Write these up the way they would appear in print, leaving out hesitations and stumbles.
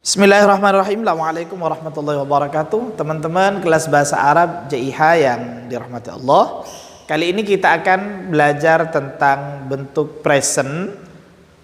Bismillahirrahmanirrahim. Assalamualaikum warahmatullahi wabarakatuh. Teman-teman kelas bahasa Arab JIH yang dirahmati Allah, kali ini kita akan belajar tentang bentuk present,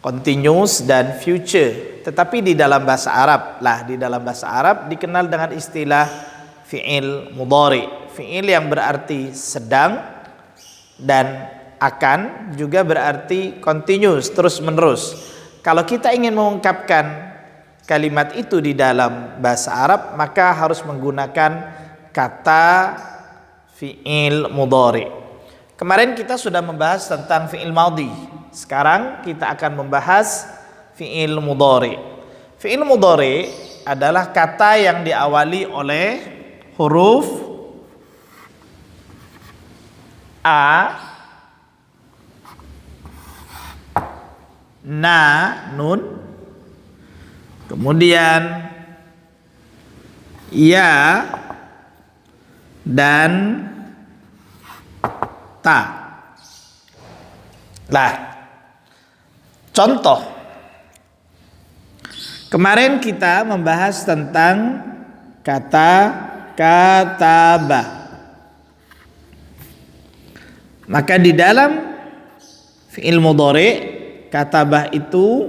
continuous, dan future. Tetapi di dalam bahasa Arab di dalam bahasa Arab dikenal dengan istilah fi'il mudhari. Fi'il yang berarti sedang dan akan juga berarti continuous, terus menerus. Kalau kita ingin mengungkapkan kalimat itu di dalam bahasa Arab, maka harus menggunakan kata fi'il mudhari. Kemarin kita sudah membahas tentang fi'il madhi. Sekarang kita akan membahas fi'il mudhari. Fi'il mudhari adalah kata yang diawali oleh huruf a, na, nun, kemudian ya dan ta. Contoh. Kemarin kita membahas tentang kata katabah. Maka di dalam fi'il mudhari katabah itu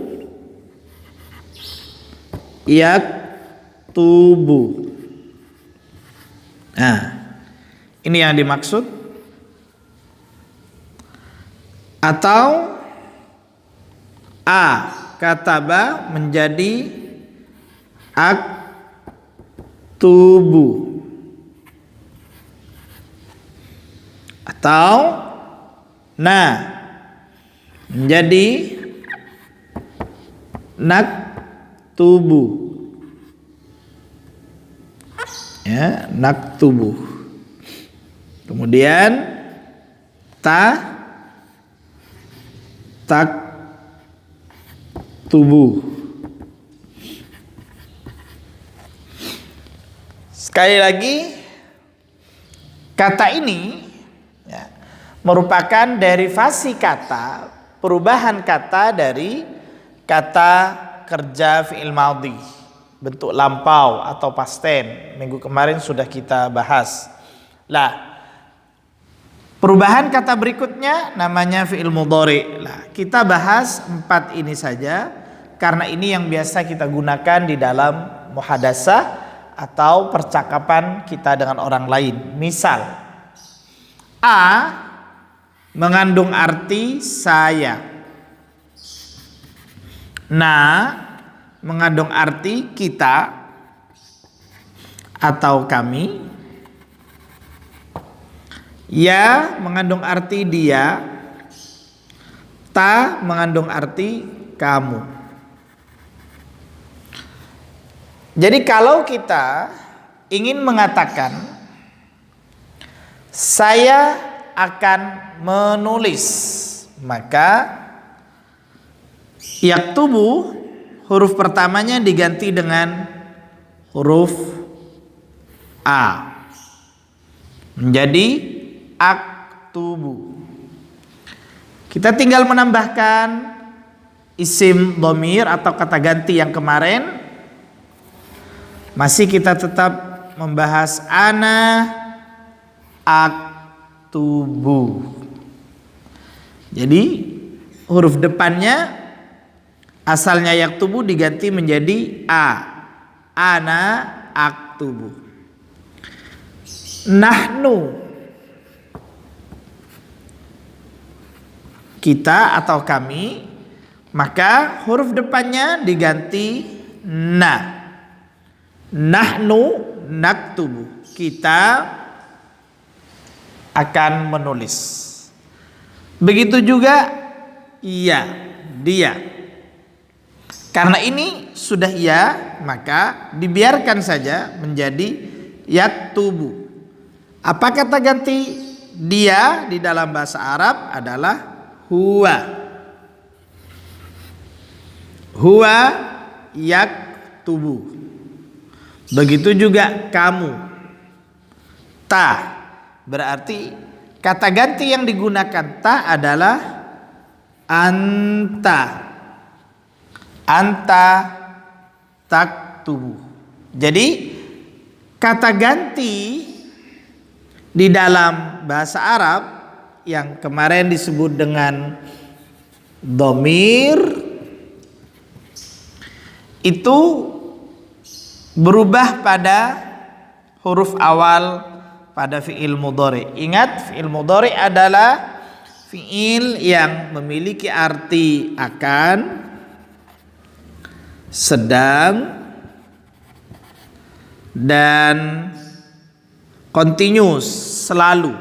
yaktubu. Ini yang dimaksud. Atau a kataba menjadi aktubu. Atau na menjadi naktubu. Naktubu. Kemudian taktubu. Sekali lagi, kata ini merupakan derivasi kata, perubahan kata dari kata kerja fi'il madhi, bentuk lampau atau past tense. Minggu kemarin sudah kita bahas. Perubahan kata berikutnya namanya fi'il mudhari. Kita bahas 4 ini saja karena ini yang biasa kita gunakan di dalam muhadasah atau percakapan kita dengan orang lain. Misal, a mengandung arti saya. Na mengandung arti kita atau kami. Ya mengandung arti dia. Ta mengandung arti kamu. Jadi kalau kita ingin mengatakan saya akan menulis, maka yaktubu huruf pertamanya diganti dengan huruf a menjadi aktubu. Kita tinggal menambahkan isim dhamir atau kata ganti yang kemarin. Masih kita tetap membahas ana aktubu. Jadi huruf depannya asalnya yaktubu diganti menjadi a. Ana aktubu. Nahnu kita atau kami, maka huruf depannya diganti na. Nahnu naktubu. Kita akan menulis. Begitu juga iya, dia. Karena ini sudah iya, maka dibiarkan saja menjadi yaktubu. Apa kata ganti dia di dalam bahasa Arab adalah huwa. Huwa yaktubu. Begitu juga kamu. Ta berarti kata ganti yang digunakan ta adalah anta. Anta tak aktubu. Jadi kata ganti di dalam bahasa Arab yang kemarin disebut dengan dhamir itu berubah pada huruf awal pada fi'il mudhari. Ingat, fi'il mudhari adalah fi'il yang memiliki arti akan, sedang, dan continuous, selalu.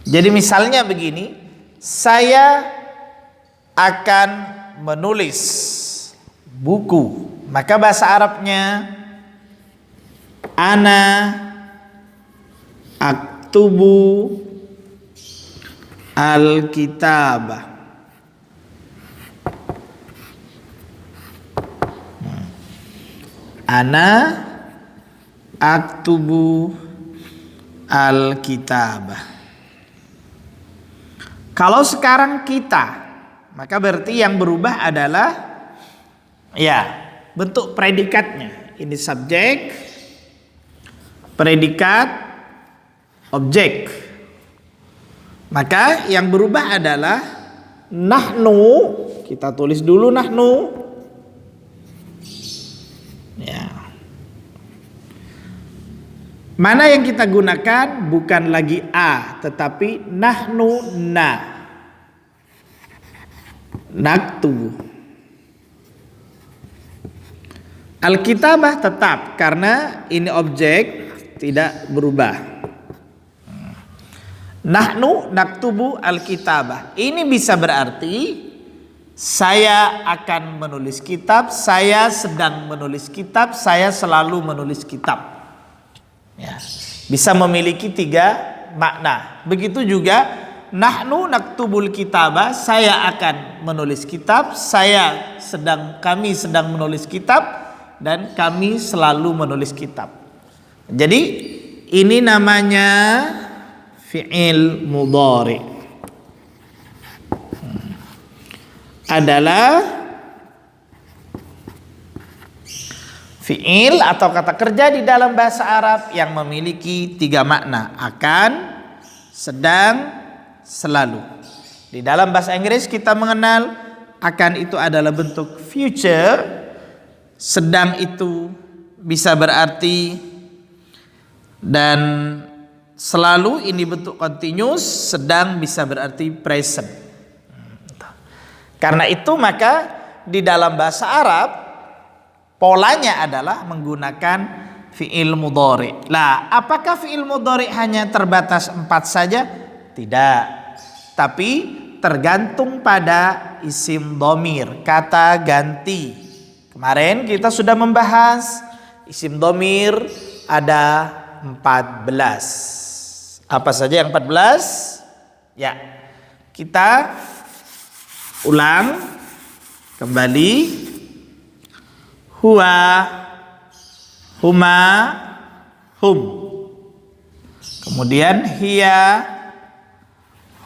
Jadi misalnya begini, saya akan menulis buku, maka bahasa Arabnya ana aktubu al-kitabah. Ana aktubu al-kitabah. Kalau sekarang kita, maka berarti yang berubah adalah ya bentuk predikatnya. Ini subjek, predikat, objek. Maka yang berubah adalah nahnu. Kita tulis dulu nahnu. Ya. Mana yang kita gunakan bukan lagi a, tetapi nahnu na. Naktubu. Al-kitabah tetap karena ini objek tidak berubah. Nahnu naktubu al-kitabah. Ini bisa berarti saya akan menulis kitab, saya sedang menulis kitab, saya selalu menulis kitab. Ya, bisa memiliki 3 makna. Begitu juga nahnu naktubul kitabah, saya akan menulis kitab, kami sedang menulis kitab, dan kami selalu menulis kitab. Jadi ini namanya fi'il mudhari. Adalah fi'il atau kata kerja di dalam bahasa Arab yang memiliki 3 makna: akan, sedang, selalu. Di dalam bahasa Inggris kita mengenal akan itu adalah bentuk future, sedang itu bisa berarti, dan selalu ini bentuk continuous, sedang bisa berarti present. Karena itu maka di dalam bahasa Arab polanya adalah menggunakan fi'il mudhari. Lah, apakah fi'il mudhari hanya terbatas 4 saja? Tidak. Tapi tergantung pada isim dhamir, kata ganti. Kemarin kita sudah membahas isim dhamir ada 14. Apa saja yang 14? Ya, kita ulang kembali. Huwa, huma, hum. Kemudian hiya,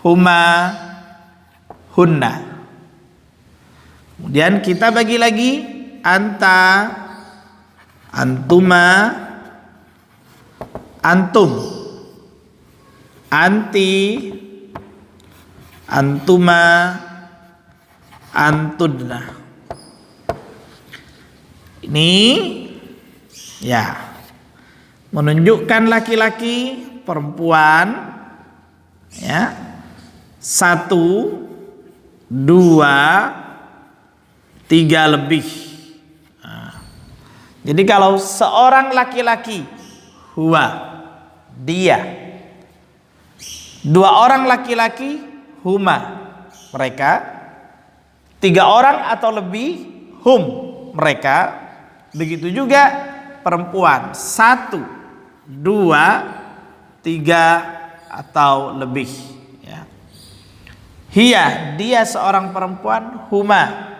huma, hunna. Kemudian kita bagi lagi anta, antuma, antum, anti, antuma, antudna. Ini ya menunjukkan laki-laki, perempuan, ya, 1, 2, 3 lebih. Nah, jadi kalau seorang laki-laki, huwa, dia. 2 orang laki-laki, huma, mereka. 3 orang atau lebih, hum, mereka. Begitu juga perempuan, 1, 2, 3 atau lebih, ya. Hiya, dia seorang perempuan, huma,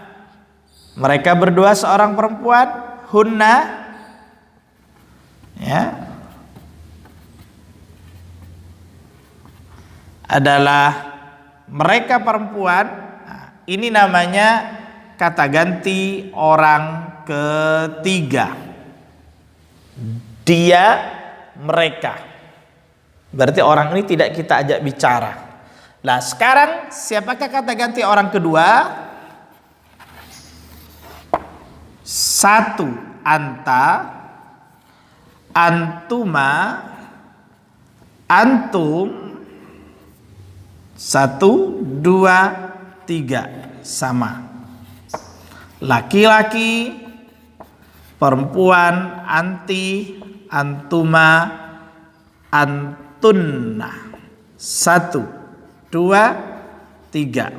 mereka berdua seorang perempuan, hunna, ya, adalah mereka perempuan. Nah, ini namanya kata ganti orang ketiga. Dia, mereka. Berarti orang ini tidak kita ajak bicara. Nah, sekarang siapakah kata ganti orang kedua? Satu, anta, antuma, antum. Satu, dua, tiga, sama. Laki-laki, perempuan, anti, antuma, antunna. Satu, dua, tiga.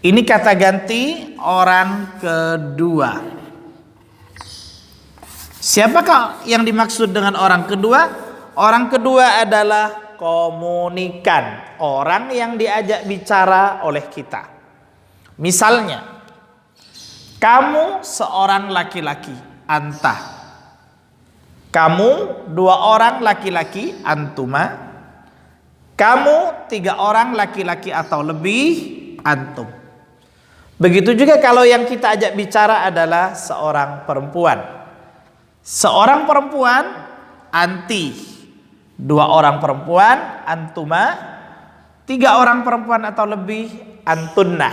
Ini kata ganti orang kedua. Siapakah yang dimaksud dengan orang kedua? Orang kedua adalah komunikan, orang yang diajak bicara oleh kita. Misalnya, kamu seorang laki-laki, anta. Kamu dua orang laki-laki, antuma. Kamu tiga orang laki-laki atau lebih, antum. Begitu juga kalau yang kita ajak bicara adalah seorang perempuan. Seorang perempuan, anti. Dua orang perempuan, antuma. Tiga orang perempuan atau lebih, antunna.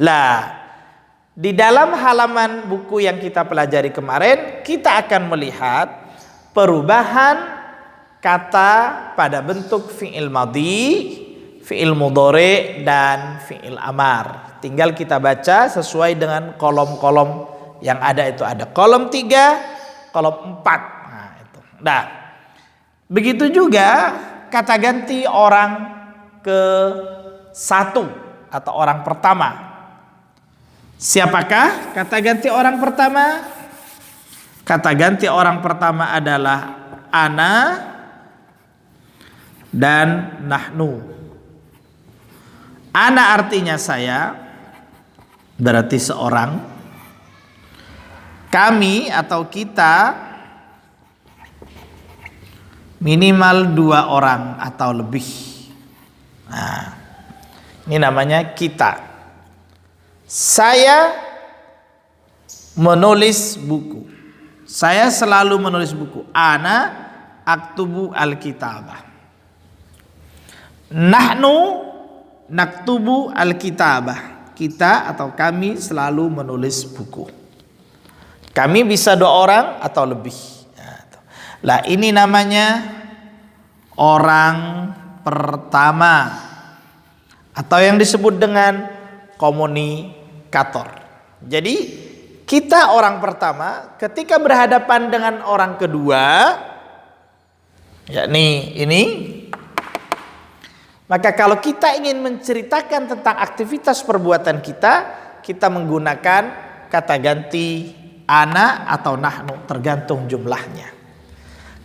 Lah, di dalam halaman buku yang kita pelajari kemarin, kita akan melihat perubahan kata pada bentuk fi'il madhi, fi'il mudhari, dan fi'il amar. Tinggal kita baca sesuai dengan kolom-kolom yang ada itu. Ada kolom 3, kolom 4. Nah, itu. Nah, begitu juga kata ganti orang ke satu atau orang pertama. Siapakah kata ganti orang pertama? Kata ganti orang pertama adalah ana dan nahnu. Ana artinya saya, berarti seorang. Kami atau kita minimal 2 orang atau lebih. Nah, ini namanya kita. Saya menulis buku. Saya selalu menulis buku. Ana aktubu al-kitabah. Nahnu naktubu al-kitabah. Kita atau kami selalu menulis buku. Kami bisa 2 orang atau lebih. Lah, ini namanya orang pertama atau yang disebut dengan komunikator. Jadi kita orang pertama ketika berhadapan dengan orang kedua, yakni ini, maka kalau kita ingin menceritakan tentang aktivitas perbuatan kita, kita menggunakan kata ganti ana atau nahnu, tergantung jumlahnya.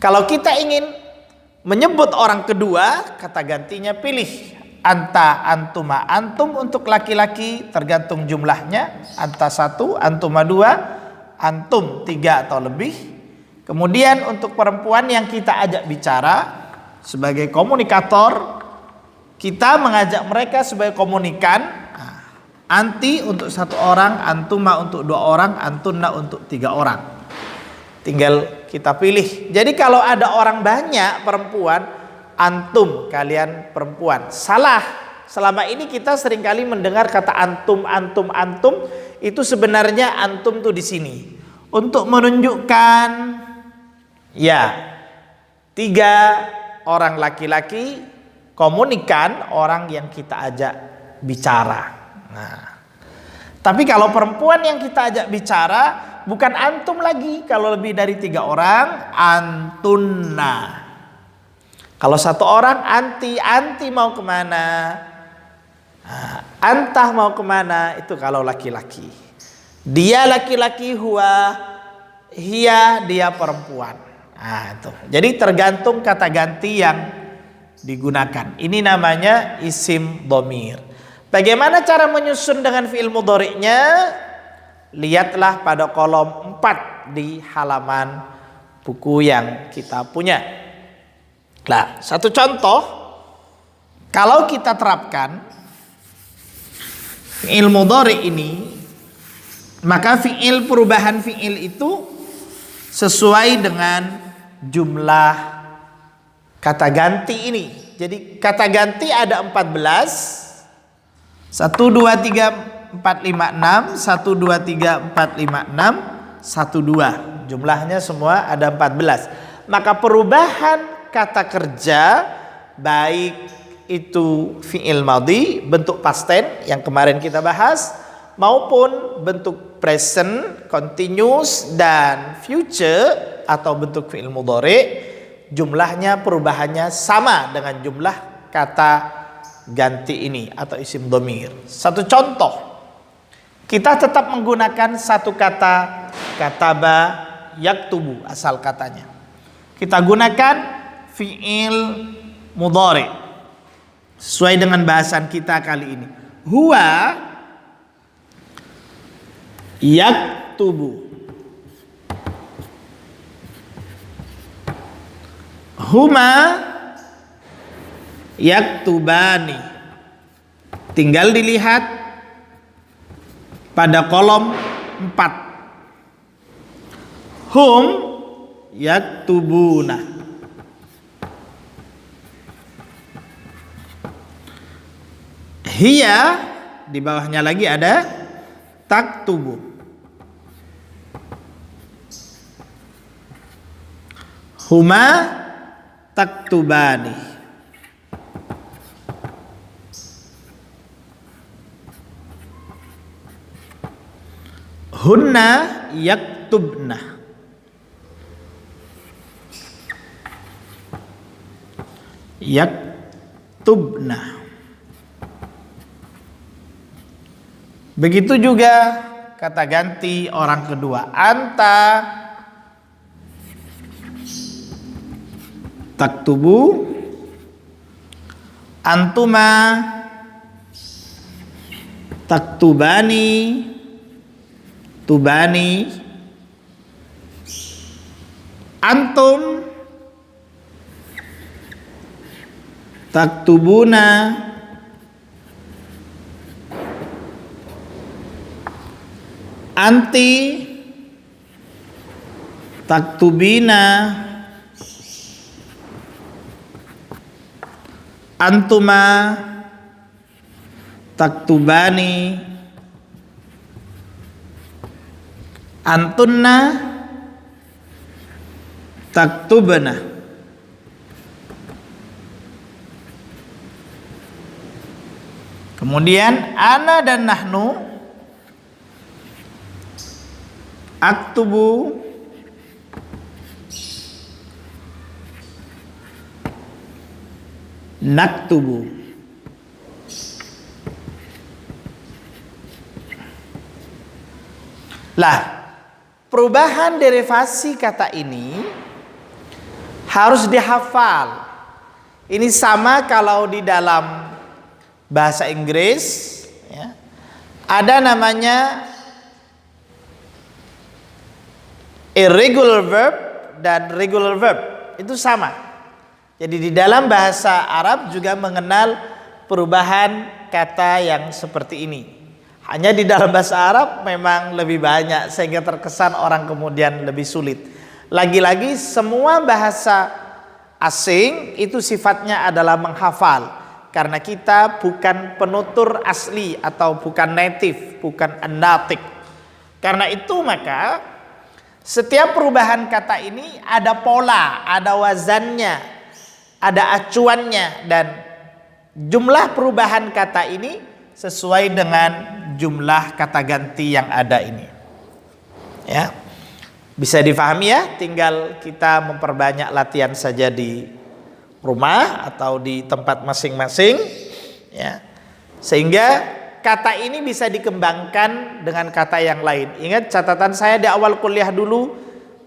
Kalau kita ingin menyebut orang kedua, kata gantinya pilih anta, antuma, antum untuk laki-laki tergantung jumlahnya, anta 1, antuma 2, antum 3 atau lebih. Kemudian untuk perempuan yang kita ajak bicara sebagai komunikator, kita mengajak mereka sebagai komunikan. Anti untuk 1 orang, antuma untuk 2 orang, antunna untuk 3 orang. Tinggal kita pilih. Jadi kalau ada orang banyak perempuan, antum, kalian perempuan. Salah. Selama ini kita seringkali mendengar kata antum, antum, antum. Itu sebenarnya antum tuh di sini untuk menunjukkan ya 3 orang laki-laki komunikan, orang yang kita ajak bicara. Nah, tapi kalau perempuan yang kita ajak bicara bukan antum lagi. Kalau lebih dari 3 orang, antunna. Kalau 1 orang, anti. Anti mau kemana? Nah, antah mau kemana? Itu kalau laki-laki. Dia laki-laki, huwa, hiya, dia perempuan. Nah, itu. Jadi tergantung kata ganti yang digunakan. Ini namanya isim dhamir. Bagaimana cara menyusun dengan fi'il mudhari'nya? Lihatlah pada kolom 4 di halaman buku yang kita punya. Nah, satu contoh, kalau kita terapkan Fi'il mudhari ini, maka fi'il, perubahan fi'il itu sesuai dengan jumlah kata ganti ini. Jadi kata ganti ada 14. 1, 2, 3, 4, 5, 6. 1, 2, 3, 4, 5, 6. 1, 2. Jumlahnya semua ada 14. Maka perubahan kata kerja, baik itu fi'il madhi bentuk past tense yang kemarin kita bahas, maupun bentuk present, continuous, dan future atau bentuk fi'il mudhari, jumlahnya, perubahannya sama dengan jumlah kata ganti ini atau isim dhamir. Satu contoh, kita tetap menggunakan satu kata, kataba yaktubu asal katanya. Kita gunakan fi'il mudhari sesuai dengan bahasan kita kali ini. Huwa yaktubu, huma yaktubani. Tinggal dilihat pada kolom 4. Hum yaktubuna. Hiya, di bawahnya lagi ada taktubu. Huma taktubani. Hunna yaktubna. Yaktubna. Begitu juga kata ganti orang kedua, anta taktubu, antuma taktubani, tubani, antum taktubuna, anti taktubina, antuma taktubani, antunna taktubna. Kemudian ana dan nahnu, aktubu, naktubu. Lah, perubahan derivasi kata ini harus dihafal. Ini sama kalau di dalam bahasa Inggris, ya, ada namanya irregular verb dan regular verb. Itu sama. Jadi di dalam bahasa Arab juga mengenal perubahan kata yang seperti ini. Hanya di dalam bahasa Arab memang lebih banyak sehingga terkesan orang kemudian lebih sulit. Lagi-lagi semua bahasa asing itu sifatnya adalah menghafal. Karena kita bukan penutur asli atau bukan native, bukan an-natiq. Karena itu maka setiap perubahan kata ini ada pola, ada wazannya, ada acuannya, dan jumlah perubahan kata ini sesuai dengan jumlah kata ganti yang ada ini. Ya. Bisa difahami ya, tinggal kita memperbanyak latihan saja di rumah atau di tempat masing-masing, ya. Sehingga kata ini bisa dikembangkan dengan kata yang lain. Ingat catatan saya di awal kuliah dulu,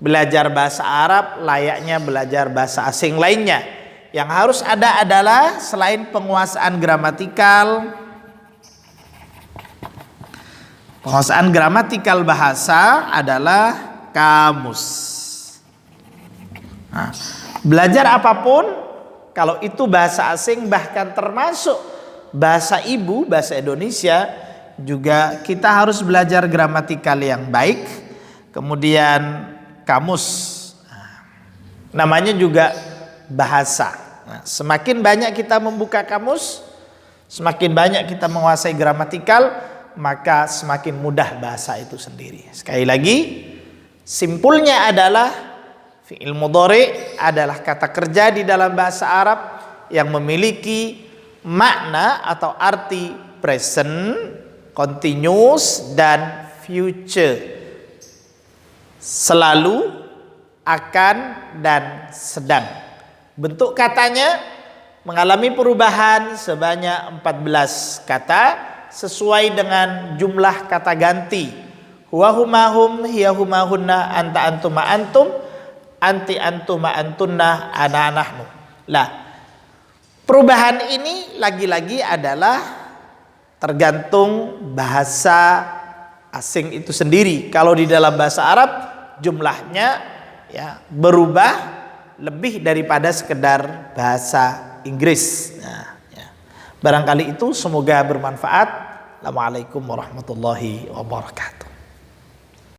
belajar bahasa Arab layaknya belajar bahasa asing lainnya. Yang harus ada adalah selain penguasaan gramatikal, bahasa adalah kamus. Nah, belajar apapun, kalau itu bahasa asing bahkan termasuk bahasa ibu, bahasa Indonesia, juga kita harus belajar gramatikal yang baik, kemudian kamus. Namanya juga bahasa. Nah, semakin banyak kita membuka kamus, semakin banyak kita menguasai gramatikal, maka semakin mudah bahasa itu sendiri. Sekali lagi, simpulnya adalah fi'il mudhari adalah kata kerja di dalam bahasa Arab yang memiliki makna atau arti present, continuous, dan future. Selalu, akan, dan sedang. Bentuk katanya mengalami perubahan sebanyak 14 kata sesuai dengan jumlah kata ganti. Huwa huma hum, hiya huma hunna, anta antum ma antum, anti antum ma antunna, ana nahnu. Lah, perubahan ini lagi-lagi adalah tergantung bahasa asing itu sendiri. Kalau di dalam bahasa Arab jumlahnya ya berubah lebih daripada sekedar bahasa Inggris. Nah, ya. Barangkali itu semoga bermanfaat. Assalamualaikum warahmatullahi wabarakatuh.